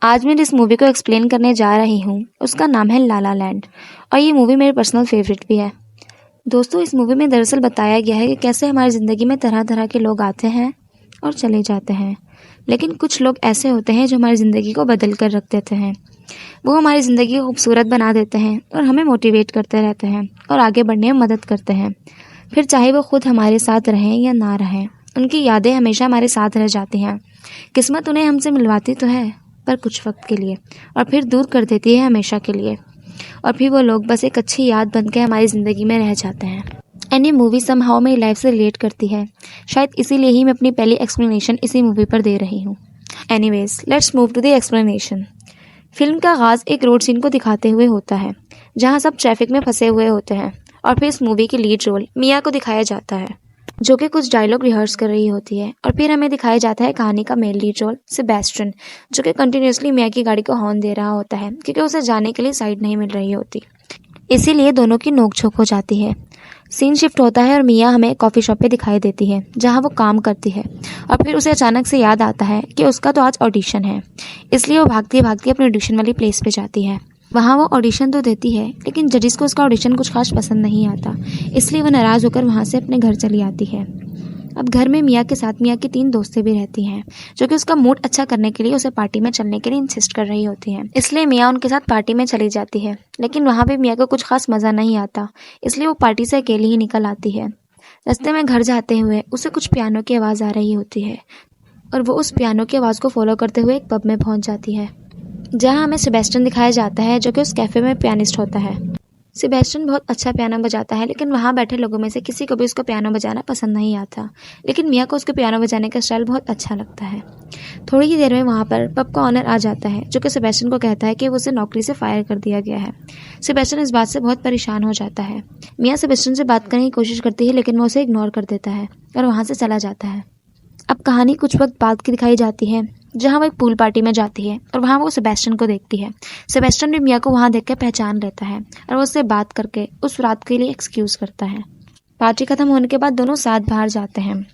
आज मैं जिस मूवी को एक्सप्लेन करने जा रही हूँ उसका नाम है ला ला लैंड और ये मूवी मेरी पर्सनल फेवरेट भी है। दोस्तों, इस मूवी में दरअसल बताया गया है कि कैसे हमारी ज़िंदगी में तरह तरह के लोग आते हैं और चले जाते हैं, लेकिन कुछ लोग ऐसे होते हैं जो हमारी ज़िंदगी को बदल कर रख देते हैं। वो हमारी ज़िंदगी को खूबसूरत बना देते हैं और हमें मोटिवेट करते रहते हैं और आगे बढ़ने में मदद करते हैं। फिर चाहे वो खुद हमारे साथ रहें या ना रहें, उनकी यादें हमेशा हमारे साथ रह जाती हैं। किस्मत उन्हें हमसे मिलवाती तो है, पर कुछ वक्त के लिए, और फिर दूर कर देती है हमेशा के लिए। और फिर वो लोग बस एक अच्छी याद बन के हमारी ज़िंदगी में रह जाते हैं। एंड ये मूवी समहाउ मेरी लाइफ से रिलेट करती है। शायद इसीलिए ही मैं अपनी पहली एक्सप्लेनेशन इसी मूवी पर दे रही हूँ। Anyways, let's move to the explanation. Film का आगाज़ एक रोड सीन को दिखाते हुए होता है जहाँ सब ट्रैफिक में फंसे हुए होते हैं, और फिर इस मूवी की लीड रोल मिया को दिखाया जाता है जो कि कुछ डायलॉग रिहर्स कर रही होती है। और फिर हमें दिखाया जाता है कहानी का मेन लीड रोल सेबेस्टियन, जो कि कंटिन्यूसली मिया की गाड़ी को हॉर्न दे रहा होता है क्योंकि उसे जाने के लिए साइड नहीं मिल रही होती। इसीलिए दोनों की नोकझोंक हो जाती है। सीन शिफ्ट होता है और मिया हमें एक कॉफ़ी शॉप पे दिखाई देती है जहाँ वो काम करती है, और फिर उसे अचानक से याद आता है कि उसका तो आज ऑडिशन है। इसलिए वो भागती भागती अपने ऑडिशन वाली प्लेस पे जाती है। वहाँ वो ऑडिशन तो देती है, लेकिन जजिस को उसका ऑडिशन कुछ खास पसंद नहीं आता, इसलिए वो नाराज़ होकर वहाँ से अपने घर चली आती है। अब घर में मिया के साथ मिया की 3 दोस्तें भी रहती हैं जो कि उसका मूड अच्छा करने के लिए उसे पार्टी में चलने के लिए इंसिस्ट कर रही होती हैं। इसलिए मिया उनके साथ पार्टी में चली जाती है, लेकिन वहाँ पे मिया को कुछ खास मज़ा नहीं आता, इसलिए वो पार्टी से अकेली ही निकल आती है। रास्ते में घर जाते हुए उसे कुछ पियानो की आवाज़ आ रही होती है और वो उस पियानो की आवाज़ को फॉलो करते हुए एक पब में पहुँच जाती है जहाँ हमें सेबेस्टियन दिखाया जाता है जो कि उस कैफ़े में पियानिस्ट होता है। सेबेस्टियन बहुत अच्छा पियानो बजाता है, लेकिन वहाँ बैठे लोगों में से किसी को भी उसका पियानो बजाना पसंद नहीं आता, लेकिन मिया को उसके पियानो बजाने का स्टाइल बहुत अच्छा लगता है। थोड़ी ही देर में वहाँ पर पब का ऑनर आ जाता है जो कि सेबेस्टियन को कहता है कि उसे नौकरी से फायर कर दिया गया है। सेबेस्टियन इस बात से बहुत परेशान हो जाता है। मिया सेबेस्टियन से बात करने की कोशिश करती है, लेकिन वो उसे इग्नोर कर देता है और वहाँ से चला जाता है। अब कहानी कुछ वक्त बाद की दिखाई जाती है जहाँ वो एक पूल पार्टी में जाती है और वहाँ वो सेबेस्टियन को देखती है। सेबेस्टियन भी मिया को वहाँ देख कर पहचान लेता है और वो उससे बात करके उस रात के लिए एक्सक्यूज़ करता है। पार्टी खत्म होने के बाद दोनों साथ बाहर जाते हैं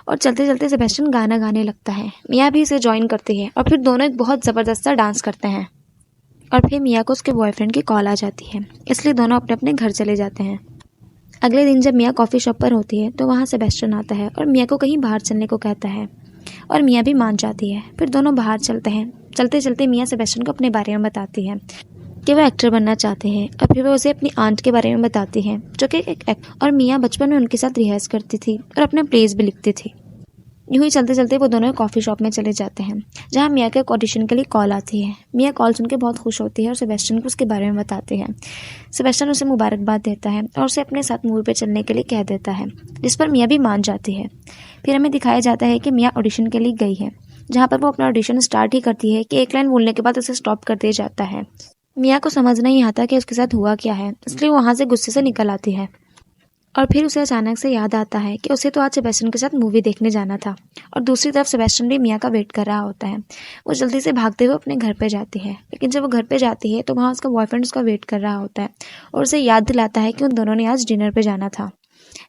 और चलते चलते सेबेस्टियन गाना गाने लगता है। मिया भी इसे ज्वाइन करती है और फिर दोनों एक बहुत ज़बरदस्त सा डांस करते हैं। और फिर मिया को उसके बॉयफ्रेंड की कॉल आ जाती है, इसलिए दोनों अपने अपने घर चले जाते हैं। अगले दिन जब मिया कॉफ़ी शॉप पर होती है तो वहाँ सेबेस्टियन आता है और मिया को कहीं बाहर चलने को कहता है और मिया भी मान जाती है। फिर दोनों बाहर चलते हैं। चलते चलते मिया सेबेस्टियन को अपने बारे में बताती है कि वो एक्टर बनना चाहते हैं, और फिर वो उसे अपनी आंट के बारे में बताती है जो कि और मिया बचपन में उनके साथ रिहर्स करती थी और अपने प्लेस भी लिखती थी। यूं ही चलते चलते वो दोनों कॉफ़ी शॉप में चले जाते हैं जहाँ मिया के ऑडिशन के लिए कॉल आती है। मिया कॉल सुन के बहुत खुश होती है और सेबेस्टियन को उसके बारे में बताती है। सेबेस्टियन उसे मुबारकबाद देता है और उसे अपने साथ मूवी पे चलने के लिए कह देता है, जिस पर मिया भी मान जाती है। फिर हमें दिखाया जाता है कि मिया ऑडिशन के लिए गई है, जहाँ पर वो अपना ऑडिशन स्टार्ट ही करती है कि एक लाइन बोलने के बाद उसे स्टॉप कर दिया जाता है। मिया को समझ नहीं आता कि उसके साथ हुआ क्या है, इसलिए वो वहाँ से गुस्से से निकल आती है। और फिर उसे अचानक से याद आता है कि उसे तो आज सेबेस्टियन के साथ मूवी देखने जाना था, और दूसरी तरफ सेबेस्टियन भी मिया का वेट कर रहा होता है। वो जल्दी से भागते हुए अपने घर पे जाती है, लेकिन जब वो घर पे जाती है तो वहाँ उसका बॉयफ्रेंड उसका वेट कर रहा होता है और उसे याद दिलाता है कि उन दोनों ने आज डिनर पे जाना था।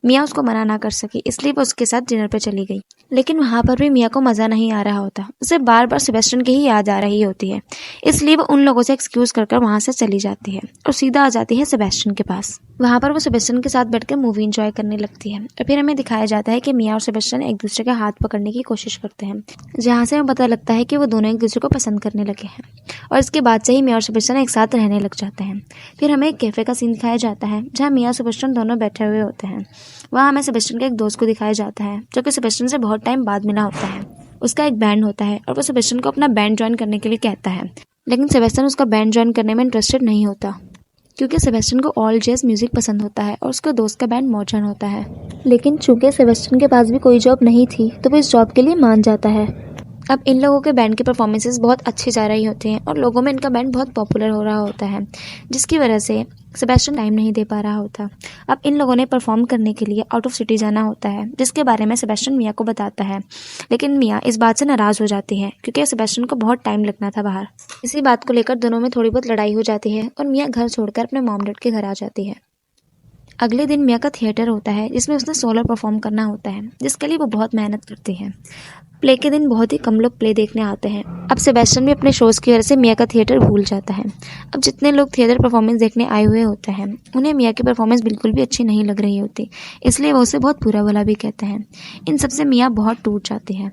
मिया उसको मना ना कर सकी, इसलिए वो उसके साथ डिनर पे चली गई, लेकिन वहाँ पर भी मिया को मज़ा नहीं आ रहा होता। उसे बार बार सेबेस्टियन की ही याद आ रही होती है, इसलिए वो उन लोगों से एक्सक्यूज़ कर वहाँ से चली जाती है और सीधा आ जाती है सेबेस्टियन के पास। वहाँ पर वो सेबेस्टियन के साथ बैठकर मूवी एंजॉय करने लगती है और फिर हमें दिखाया जाता है कि मिया और सेबेस्टियन एक दूसरे का हाथ पकड़ने की कोशिश करते हैं, जहाँ से हमें पता लगता है कि वो दोनों एक दूसरे को पसंद करने लगे हैं, और इसके बाद से ही मिया और सेबेस्टियन एक साथ रहने लग जाते हैं। फिर हमें एक कैफ़े का सीन दिखाया जाता है जहाँ मिया और सेबेस्टियन दोनों बैठे हुए होते हैं। वहाँ हमें सेबेस्टियन के एक दोस्त को दिखाया जाता है जो कि सेबेस्टियन से बहुत टाइम बाद मिला होता है। उसका एक बैंड होता है और वो सेबेस्टियन को अपना बैंड ज्वाइन करने के लिए कहता है, लेकिन सेबेस्टियन उसका बैंड ज्वाइन करने में इंटरेस्टेड नहीं होता क्योंकि सेबेस्टियन को ऑल जैज म्यूजिक पसंद होता है और उसके दोस्त का बैंड मॉडर्न होता है। लेकिन चूंकि सेबेस्टियन के पास भी कोई जॉब नहीं थी तो वो इस जॉब के लिए मान जाता है। अब इन लोगों के बैंड की परफॉर्मेंसेस बहुत अच्छी जा रही होती हैं और लोगों में इनका बैंड बहुत पॉपुलर हो रहा होता है, जिसकी वजह से सेबेस्टियन टाइम नहीं दे पा रहा होता। अब इन लोगों ने परफॉर्म करने के लिए आउट ऑफ सिटी जाना होता है, जिसके बारे में सेबेस्टियन मिया को बताता है, लेकिन मिया इस बात से नाराज़ हो जाती है क्योंकि सेबेस्टियन को बहुत टाइम लगना था बाहर। इसी बात को लेकर दोनों में थोड़ी बहुत लड़ाई हो जाती है और मिया घर छोड़कर अपने मॉम डैड के घर आ जाती है। अगले दिन मिया का थिएटर होता है जिसमें उसने सोलो परफॉर्म करना होता है, जिसके लिए वो बहुत मेहनत करती है। प्ले के दिन बहुत ही कम लोग प्ले देखने आते हैं। अब सेबेस्टियन भी अपने शोज़ की वजह से मिया का थिएटर भूल जाता है। अब जितने लोग थिएटर परफॉर्मेंस देखने आए हुए होते हैं उन्हें मिया की परफॉर्मेंस बिल्कुल भी अच्छी नहीं लग रही होती, इसलिए वो उसे बहुत बुरा भला भी कहते हैं। इन सबसे मिया बहुत टूट जाती है।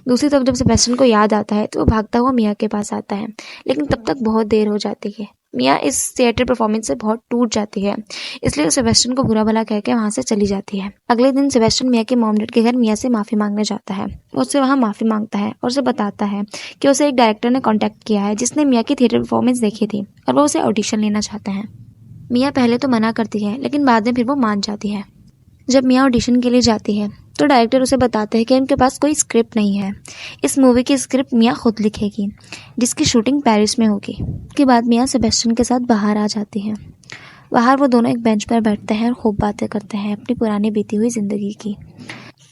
दूसरी तरफ जब सेबेस्टियन को याद आता है तो वो भागता हुआ मिया के पास आता है, लेकिन तब तक बहुत देर हो जाती है। मिया इस थिएटर परफॉर्मेंस से बहुत टूट जाती है, इसलिए वो सेबेस्टियन को बुरा भला कह के वहाँ से चली जाती है। अगले दिन सेबेस्टियन मिया के मॉम डैड के घर मिया से माफ़ी मांगने जाता है। वो उससे वहाँ माफ़ी मांगता है और उसे बताता है कि उसे एक डायरेक्टर ने कॉन्टैक्ट किया है जिसने मिया की थिएटर परफॉर्मेंस देखी थी और वो उसे ऑडिशन लेना चाहते हैं। मिया पहले तो मना करती है, लेकिन बाद में फिर वो मान जाती है। जब मिया ऑडिशन के लिए जाती है तो डायरेक्टर उसे बताते हैं कि उनके पास कोई स्क्रिप्ट नहीं है। इस मूवी की स्क्रिप्ट मिया खुद लिखेगी, जिसकी शूटिंग पेरिस में होगी। उसके बाद मिया सेबेस्टियन के साथ बाहर आ जाती है। बाहर वो दोनों एक बेंच पर बैठते हैं और खूब बातें करते हैं अपनी पुरानी बीती हुई ज़िंदगी की।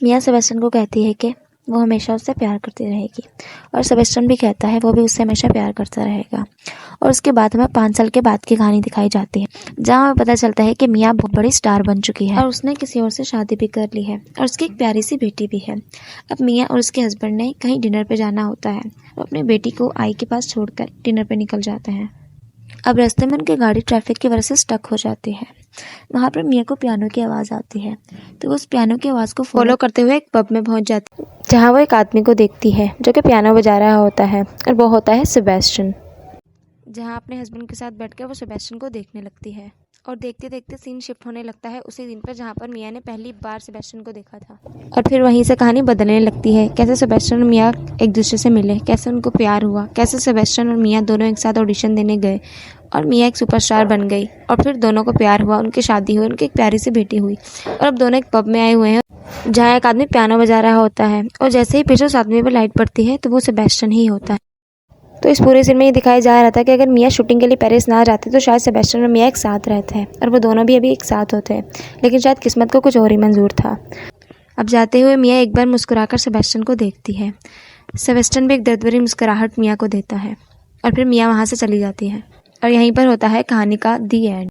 मिया सेबेस्टियन को कहती है कि वो हमेशा उससे प्यार करती रहेगी और सेबेस्टियन भी कहता है वो भी उससे हमेशा प्यार करता रहेगा। और उसके बाद हमें 5 साल के बाद की कहानी दिखाई जाती है, जहाँ हमें पता चलता है कि मिया बहुत बड़ी स्टार बन चुकी है और उसने किसी और से शादी भी कर ली है और उसकी एक प्यारी सी बेटी भी है। अब मिया और उसके हस्बैंड ने कहीं डिनर पे जाना होता है और अपनी बेटी को आई के पास छोड़कर डिनर पे निकल जाते हैं। अब रास्ते में उनकी गाड़ी ट्रैफिक की वजह से स्टक हो जाती है। वहाँ पर मिया को पियानो की आवाज़ आती है तो वो उस पियानो की आवाज़ को फॉलो करते हुए एक पब में पहुँच जाती है, जहाँ वो एक आदमी को देखती है जो कि पियानो बजा रहा होता है और वो होता है सेबेस्टियन। जहाँ अपने हस्बैंड के साथ बैठकर वो सेबेस्टियन को देखने लगती है और देखते देखते सीन शिफ्ट होने लगता है उसी दिन पर जहाँ पर मिया ने पहली बार सेबेस्टियन को देखा था। और फिर वहीं से कहानी बदलने लगती है, कैसे सेबेस्टियन और मिया एक दूसरे से मिले, कैसे उनको प्यार हुआ, कैसे सेबेस्टियन और मिया दोनों एक साथ ऑडिशन देने गए और मिया एक सुपरस्टार बन गई और फिर दोनों को प्यार हुआ, उनकी शादी हुई, उनकी एक प्यारी सी बेटी हुई और अब दोनों एक पब में आए हुए हैं जहाँ एक आदमी पियानो बजा रहा होता है और जैसे ही पीछे उस आदमी पर लाइट पड़ती है तो वो सेबेस्टियन ही होता है। तो इस पूरे सीन में ये दिखाया जा रहा था कि अगर मिया शूटिंग के लिए पेरिस ना जाते तो शायद सेबेस्टियन और मिया एक साथ रहते हैं और वो दोनों भी अभी एक साथ होते हैं, लेकिन शायद किस्मत को कुछ और ही मंजूर था। अब जाते हुए मिया एक बार मुस्कुराकर सेबेस्टियन को देखती है। सेबेस्टियन भी एक दर्द भरी मुस्कुराहट मिया को देता है और फिर मिया वहाँ से चली जाती है और यहीं पर होता है कहानी का दी एंड।